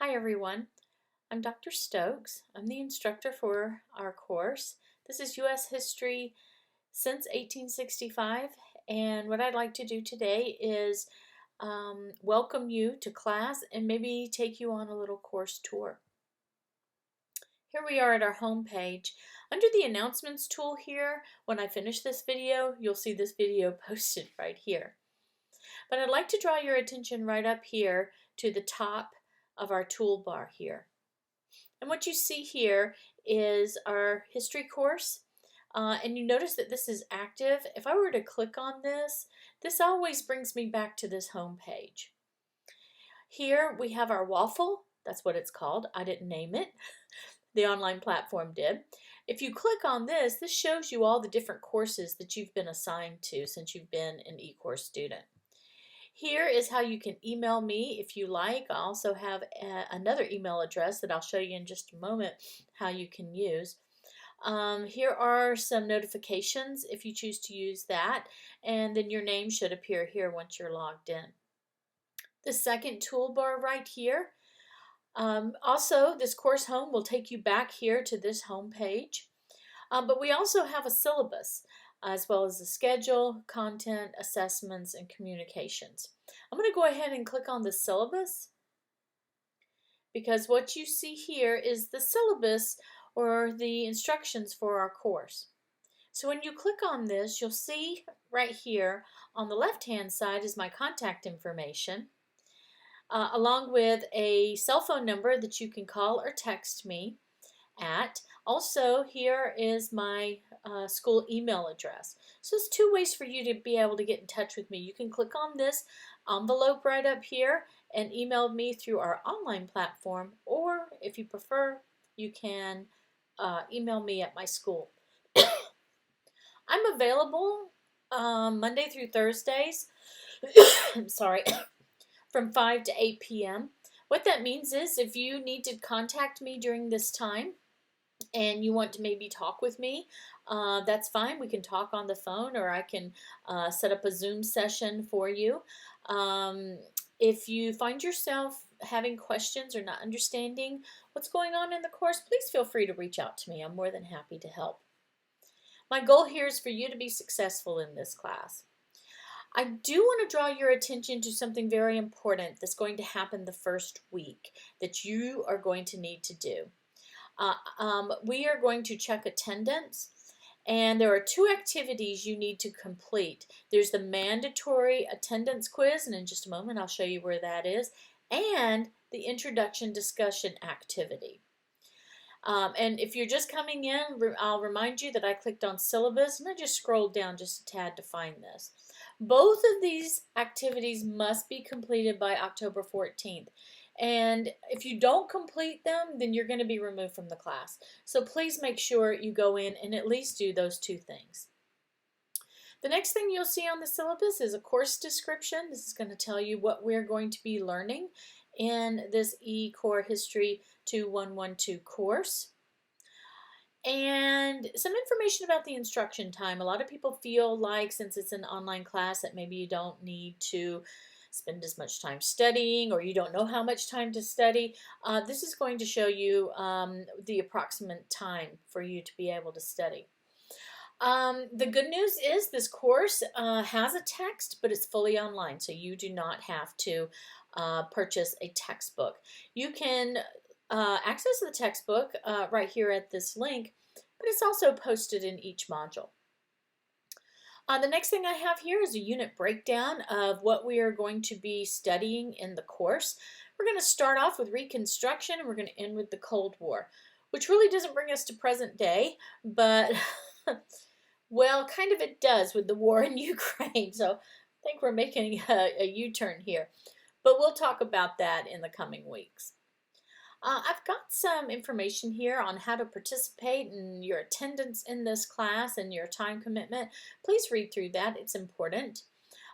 Hi everyone, I'm Dr. Stokes. I'm the instructor for our course. This is U.S. History since 1865, and what I'd like to do today is welcome you to class and maybe take you on a little course tour. Here we are at our home page. Under the announcements tool here, when I finish this video, you'll see this video posted right here. But I'd like to draw your attention right up here to the top of our toolbar here. And what you see here is our history course. And you notice that this is active. If I were to click on this, this always brings me back to this home page. Here we have our waffle. That's what it's called. I didn't name it. The online platform did. If you click on this, this shows you all the different courses that you've been assigned to since you've been an eCore student. Here is how you can email me if you like. I also have another email address that I'll show you in just a moment how you can use. Here are some notifications if you choose to use that, and then your name should appear here once you're logged in. The second toolbar right here. Also, this course home will take you back here to this home page. But we also have a syllabus as well as the schedule, content, assessments, and communications. I'm going to go ahead and click on the syllabus because what you see here is the syllabus or the instructions for our course. So when you click on this, you'll see right here on the left-hand side is my contact information, along with a cell phone number that you can call or text me at. Also, here is my school email address. So there's two ways for you to be able to get in touch with me. You can click on this envelope right up here and email me through our online platform, or if you prefer, you can email me at my school. I'm available Monday through Thursdays, I'm sorry, from 5 to 8 p.m. What that means is if you need to contact me during this time, and you want to maybe talk with me, that's fine. We can talk on the phone, or I can set up a Zoom session for you. If you find yourself having questions or not understanding what's going on in the course, please feel free to reach out to me. I'm more than happy to help. My goal here is for you to be successful in this class. I do want to draw your attention to something very important that's going to happen the first week that you are going to need to do. We are going to check attendance, and there are two activities you need to complete. There's the mandatory attendance quiz, and in just a moment I'll show you where that is, and the introduction discussion activity. And if you're just coming in, I'll remind you that I clicked on syllabus and I just scrolled down just a tad to find this. Both of these activities must be completed by October 14th. And if you don't complete them, then you're going to be removed from the class. So please make sure you go in and at least do those two things. The next thing you'll see on the syllabus is a course description. This is going to tell you what we're going to be learning in this eCore History 2112 course. And some information about the instruction time. A lot of people feel like since it's an online class that maybe you don't need to spend as much time studying, or you don't know how much time to study. This is going to show you the approximate time for you to be able to study. The good news is this course has a text, but it's fully online, so you do not have to purchase a textbook. You can access the textbook right here at this link, but it's also posted in each module. The next thing I have here is a unit breakdown of what we are going to be studying in the course. We're going to start off with Reconstruction, and we're going to end with the Cold War, which really doesn't bring us to present day, but well, kind of it does with the war in Ukraine, so I think we're making a U-turn here. But we'll talk about that in the coming weeks. I've got some information here on how to participate and your attendance in this class and your time commitment. Please read through that. It's important.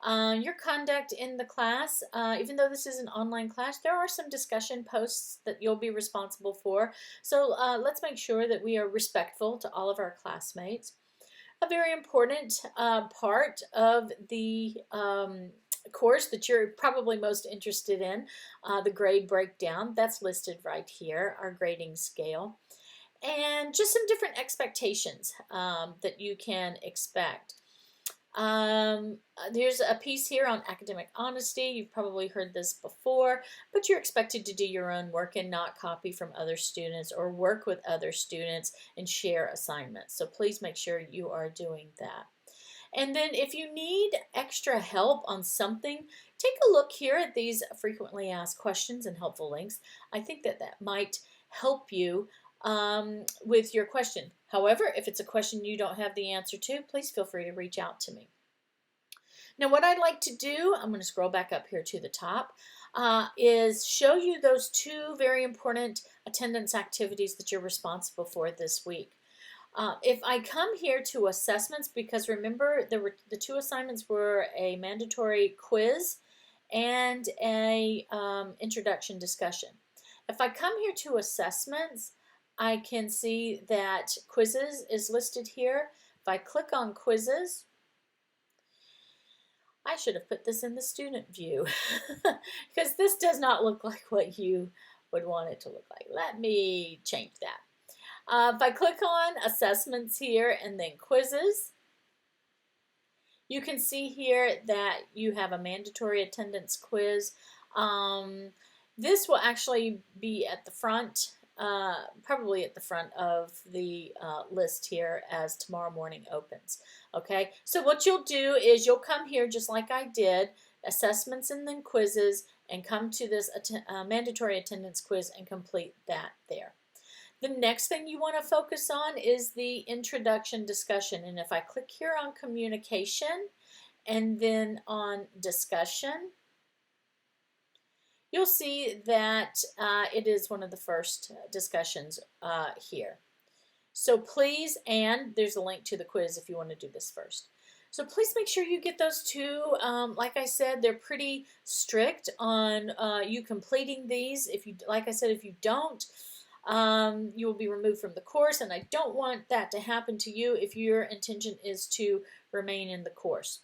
Your conduct in the class, even though this is an online class, there are some discussion posts that you'll be responsible for. So let's make sure that we are respectful to all of our classmates. A very important part of the course that you're probably most interested in, the grade breakdown, that's listed right here, our grading scale, and just some different expectations that you can expect. There's a piece here on academic honesty. You've probably heard this before, but you're expected to do your own work and not copy from other students or work with other students and share assignments. So please make sure you are doing that. And then if you need extra help on something, take a look here at these frequently asked questions and helpful links. I think that might help you with your question. However, if it's a question you don't have the answer to, please feel free to reach out to me. Now, what I'd like to do, I'm going to scroll back up here to the top, is show you those two very important attendance activities that you're responsible for this week. If I come here to assessments, because remember the two assignments were a mandatory quiz and a introduction discussion. If I come here to assessments, I can see that quizzes is listed here. If I click on quizzes, I should have put this in the student view because this does not look like what you would want it to look like. Let me change that. If I click on assessments here and then quizzes, you can see here that you have a mandatory attendance quiz. This will actually be at the front, probably at the front of the list here as tomorrow morning opens. Okay, so what you'll do is you'll come here just like I did, assessments and then quizzes, and come to this mandatory attendance quiz and complete that there. The next thing you want to focus on is the introduction discussion. And if I click here on communication and then on discussion, you'll see that it is one of the first discussions here. So please, and there's a link to the quiz if you want to do this first. So please make sure you get those two. Like I said, they're pretty strict on you completing these. If you, like I said, if you don't, you will be removed from the course, and I don't want that to happen to you if your intention is to remain in the course.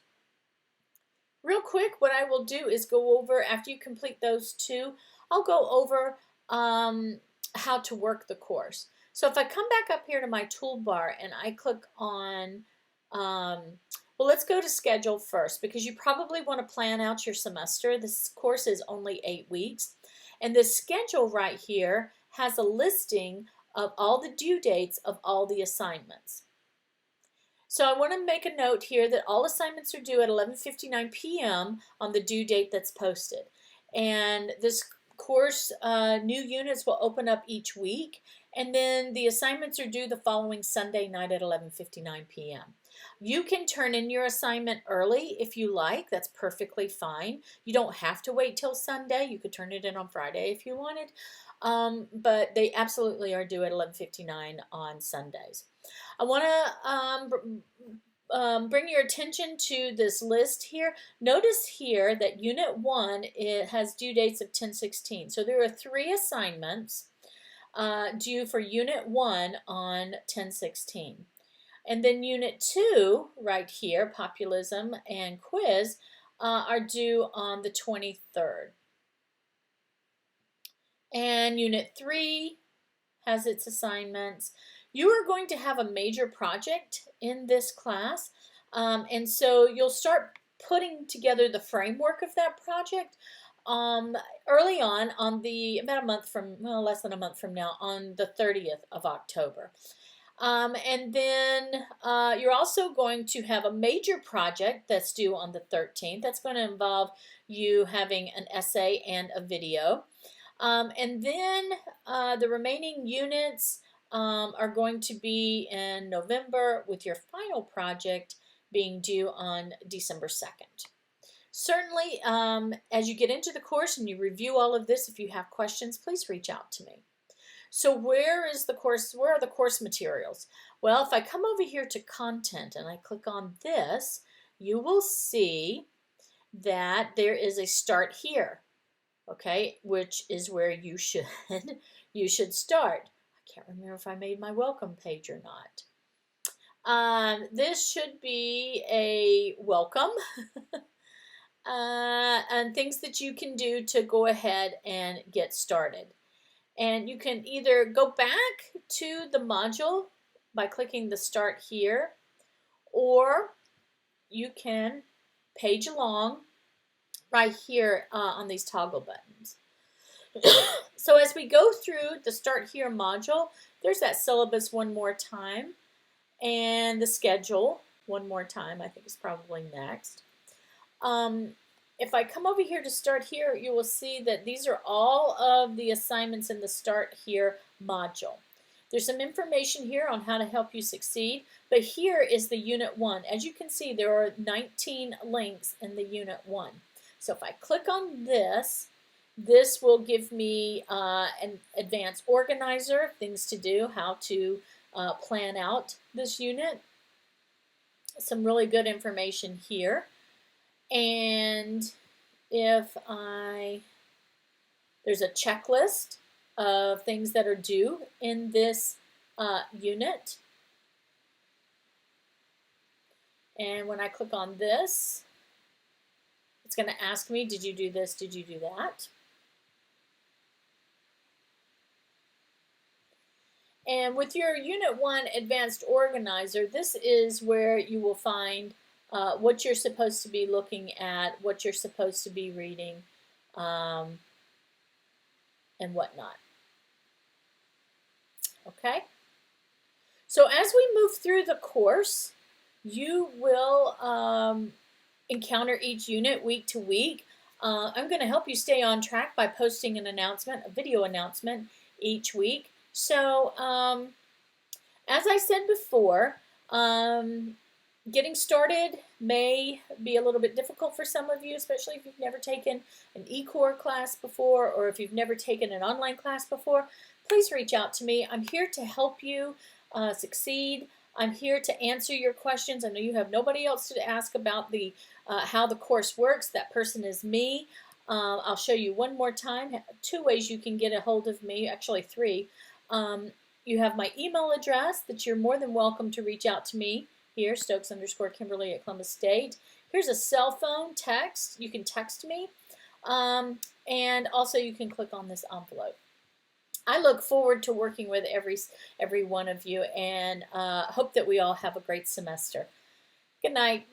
Real quick, what I will do is go over, after you complete those two, I'll go over how to work the course. So if I come back up here to my toolbar and I click on, well, let's go to schedule first, because you probably want to plan out your semester. This course is only 8 weeks, and this schedule right here has a listing of all the due dates of all the assignments. So I want to make a note here that all assignments are due at 11:59 p.m. on the due date that's posted. And this course, new units will open up each week, and then the assignments are due the following Sunday night at 11:59 p.m. You can turn in your assignment early if you like. That's perfectly fine. You don't have to wait till Sunday. You could turn it in on Friday if you wanted. But they absolutely are due at 11:59 on Sundays. I want to bring your attention to this list here. Notice here that Unit 1, it has due dates of 10/16. So there are 3 assignments due for Unit 1 on 10/16. And then Unit 2, right here, Populism and Quiz, are due on the 23rd. And Unit 3 has its assignments. You are going to have a major project in this class, and so you'll start putting together the framework of that project early on about a month from, well, less than a month from now, on the 30th of October. And then you're also going to have a major project that's due on the 13th. That's going to involve you having an essay and a video. And then the remaining units are going to be in November, with your final project being due on December 2nd. Certainly, as you get into the course and you review all of this, if you have questions, please reach out to me. So where is the course? Where are the course materials? Well, if I come over here to content and I click on this, you will see that there is a start here, okay, which is where you should start. I can't remember if I made my welcome page or not. This should be a welcome. and things that you can do to go ahead and get started. And you can either go back to the module by clicking the Start Here, or you can page along right here on these toggle buttons. So as we go through the Start Here module, there's that syllabus one more time, and the schedule one more time, I think is probably next. If I come over here to Start Here, you will see that these are all of the assignments in the Start Here module. There's some information here on how to help you succeed, but here is the Unit 1. As you can see, there are 19 links in the Unit 1. So if I click on this, this will give me an advanced organizer, things to do, how to plan out this unit. Some really good information here. And if there's a checklist of things that are due in this unit. And when I click on this, it's going to ask me, did you do this? Did you do that? And with your Unit 1 Advanced Organizer, this is where you will find what you're supposed to be looking at, what you're supposed to be reading, and whatnot. Okay? So as we move through the course, you will encounter each unit week to week. I'm going to help you stay on track by posting an announcement, a video announcement each week. So as I said before, getting started may be a little bit difficult for some of you, especially if you've never taken an eCore class before, or if you've never taken an online class before. Please reach out to me. I'm here to help you succeed. I'm here to answer your questions. I know you have nobody else to ask about the how the course works. That person is me. I'll show you one more time 2 ways you can get a hold of me, actually 3. You have my email address that you're more than welcome to reach out to me here, Stokes_Kimberly at Columbus State. Here's a cell phone text. You can text me. And also you can click on this envelope. I look forward to working with every one of you, and hope that we all have a great semester. Good night.